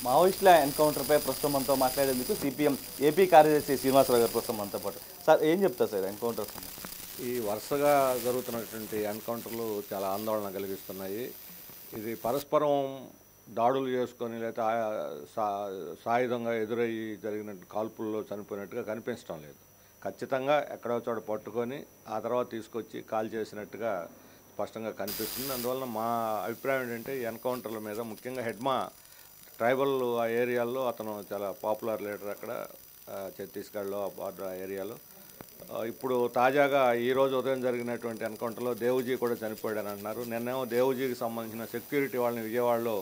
మావోయిస్టుల ఎన్కౌంటర్పై ప్రస్తుతం మనతో మాట్లాడేందుకు సిపిఎం ఏపీ కార్యదర్శి శ్రీనివాసరావు గారు ప్రస్తుతం మనతో పాటు. సార్ ఏం చెప్తారు సార్ ఎన్కౌంటర్? ఈ వరుసగా జరుగుతున్నటువంటి ఎన్కౌంటర్లు చాలా ఆందోళన కలిగిస్తున్నాయి. ఇది పరస్పరం దాడులు చేసుకొని లేదా సాయుధంగా ఎదురయ్యి జరిగిన కాల్పుల్లో చనిపోయినట్టుగా కనిపించడం లేదు. ఖచ్చితంగా ఎక్కడో చోట పట్టుకొని ఆ తర్వాత తీసుకొచ్చి కాల్ చేసినట్టుగా స్పష్టంగా కనిపిస్తుంది. అందువలన మా అభిప్రాయం ఏంటంటే ఈ ఎన్కౌంటర్ల మీద ముఖ్యంగా హెడ్మా ట్రైబల్ ఆ ఏరియాల్లో అతను చాలా పాపులర్ లీడర్ అక్కడ ఛత్తీస్గఢ్లో బార్డర్ ఏరియాలో. ఇప్పుడు తాజాగా ఈరోజు ఉదయం జరిగినటువంటి ఎన్కౌంటర్లో దేవుజీ కూడా చనిపోయాడని అంటున్నారు. నిన్నేమో దేవుజీకి సంబంధించిన సెక్యూరిటీ వాళ్ళని విజయవాడలో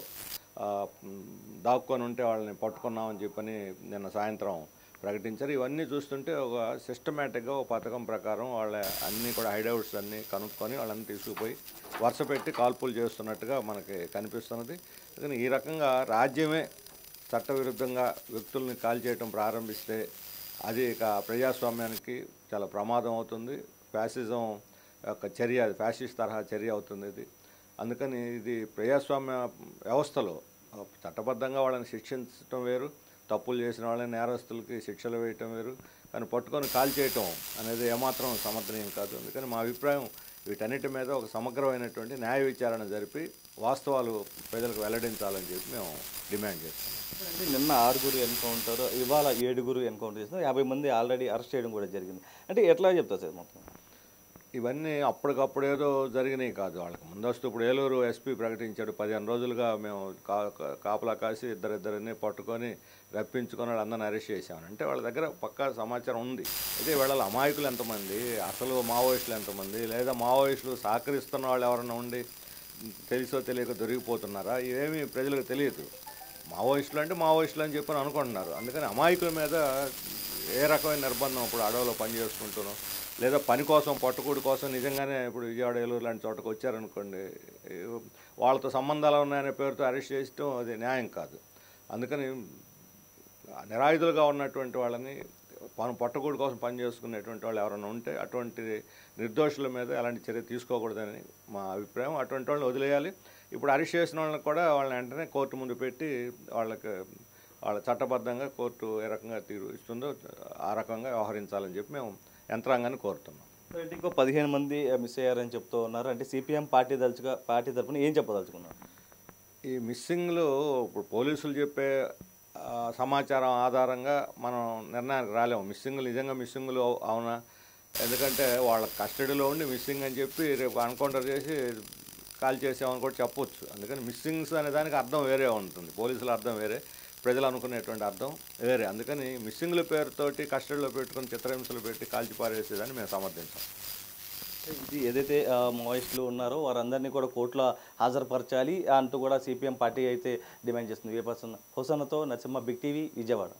దాక్కొని ఉంటే వాళ్ళని పట్టుకున్నామని చెప్పని నిన్న సాయంత్రం ప్రకటించారు. ఇవన్నీ చూస్తుంటే ఒక సిస్టమేటిక్గా ఒక పథకం ప్రకారం వాళ్ళ అన్నీ కూడా హైడౌట్స్ అన్నీ కనుక్కొని వాళ్ళని తీసుకుపోయి వరుస పెట్టి కాల్పులు చేస్తున్నట్టుగా మనకి కనిపిస్తున్నది. కానీ ఈ రకంగా రాజ్యమే చట్టవిరుద్ధంగా వ్యక్తుల్ని కాల్ చేయడం ప్రారంభిస్తే అది ఇక ప్రజాస్వామ్యానికి చాలా ప్రమాదం అవుతుంది. ఫ్యాసిజం యొక్క చర్య, ఫ్యాసిస్ట్ తరహా చర్య అవుతుంది ఇది. అందుకని ఇది ప్రజాస్వామ్య వ్యవస్థలో చట్టబద్ధంగా వాళ్ళని శిక్షించడం వేరు, తప్పులు చేసిన వాళ్ళని నేరస్తులకి శిక్షలు వేయటం వేరు, కానీ పట్టుకొని కాల్ చేయటం అనేది ఏమాత్రం సమర్థనీయం కాదు. అందుకని మా అభిప్రాయం వీటన్నిటి మీద ఒక సమగ్రమైనటువంటి న్యాయ విచారణ జరిపి వాస్తవాలు ప్రజలకు వెల్లడించాలని చెప్పి మేము డిమాండ్ చేస్తాం. అంటే నిన్న 6 ఎన్కౌంటర్, ఇవాళ 7 ఎన్కౌంటర్ చేస్తున్నారు. 50 మంది ఆల్రెడీ అరెస్ట్ చేయడం కూడా జరిగింది. అంటే ఎట్లా చెప్తారు సార్ మొత్తం? ఇవన్నీ అప్పటికప్పుడు ఏదో జరిగినాయి కాదు. వాళ్ళకి ముందస్తు ఇప్పుడు ఏలూరు ఎస్పీ ప్రకటించాడు 15 రోజులుగా మేము కాపలా కాసి ఇద్దరిద్దరిని పట్టుకొని రప్పించుకొని వాళ్ళందరినీ అరెస్ట్ చేసామని. అంటే వాళ్ళ దగ్గర పక్కా సమాచారం ఉంది. అయితే వాళ్ళ అమాయకులు ఎంతమంది, అసలు మావోయిస్టులు ఎంతమంది, లేదా మావోయిస్టులు సహకరిస్తున్న వాళ్ళు ఎవరైనా ఉండి తెలుసో తెలియక దొరికిపోతున్నారా, ఇవేమీ ప్రజలకు తెలియదు. మావోయిస్టులు అంటే మావోయిస్టులు అని చెప్పని అనుకుంటున్నారు. అందుకని అమాయకుల మీద ఏ రకమైన నిర్బంధం, ఇప్పుడు అడవిలో పని చేసుకుంటున్నాం లేదా పని కోసం పట్టుకూడి కోసం నిజంగానే ఇప్పుడు విజయవాడ ఏలూరు లాంటి చోటకు వచ్చారనుకోండి, వాళ్ళతో సంబంధాలు ఉన్నాయనే పేరుతో అరెస్ట్ చేయడం అది న్యాయం కాదు. అందుకని నిరాయుధులుగా ఉన్నటువంటి వాళ్ళని పట్టుకూడి కోసం పని చేసుకునేటువంటి వాళ్ళు ఎవరైనా ఉంటే అటువంటి నిర్దోషుల మీద ఎలాంటి చర్య తీసుకోకూడదని మా అభిప్రాయం. అటువంటి వాళ్ళని వదిలేయాలి. ఇప్పుడు అరెస్ట్ చేసిన వాళ్ళని కూడా వాళ్ళని వెంటనే కోర్టు ముందు పెట్టి వాళ్ళ చట్టబద్ధంగా కోర్టు ఏ రకంగా తీరు ఇస్తుందో ఆ రకంగా వ్యవహరించాలని చెప్పి మేము యంత్రాంగాన్ని కోరుతున్నాం. అంటే ఇంకో 15 మంది మిస్ అయ్యారని చెప్తూ ఉన్నారు. అంటే సిపిఎం పార్టీ తరఫున ఏం చెప్పదలుచుకున్నారు? ఈ మిస్సింగ్లు ఇప్పుడు పోలీసులు చెప్పే సమాచారం ఆధారంగా మనం నిర్ణయానికి రాలేము. మిస్సింగ్లు నిజంగా మిస్సింగ్లు అవునా, ఎందుకంటే వాళ్ళ కస్టడీలో ఉండి మిస్సింగ్ అని చెప్పి రేపు ఎన్కౌంటర్ చేసి కాల్ చేసామని కూడా చెప్పొచ్చు. అందుకని మిస్సింగ్స్ అనే దానికి అర్థం వేరే ఉంటుంది, పోలీసుల అర్థం వేరే, ప్రజలు అనుకునేటువంటి అర్థం వేరే. అందుకని మిస్సింగ్ల పేరుతోటి కస్టడీలో పెట్టుకుని చిత్రహింసలు పెట్టి కాల్చి పారేసేదాన్ని మేము సమర్థించాం. ఇది ఏదైతే మావోయిస్టులు ఉన్నారో వారందరినీ కూడా కోర్టులో హాజరుపరచాలి అంటూ కూడా సిపిఎం పార్టీ అయితే డిమాండ్ చేస్తుంది. హుసన్నతో నరసింహ, బిగ్ టీవీ, విజయవాడ.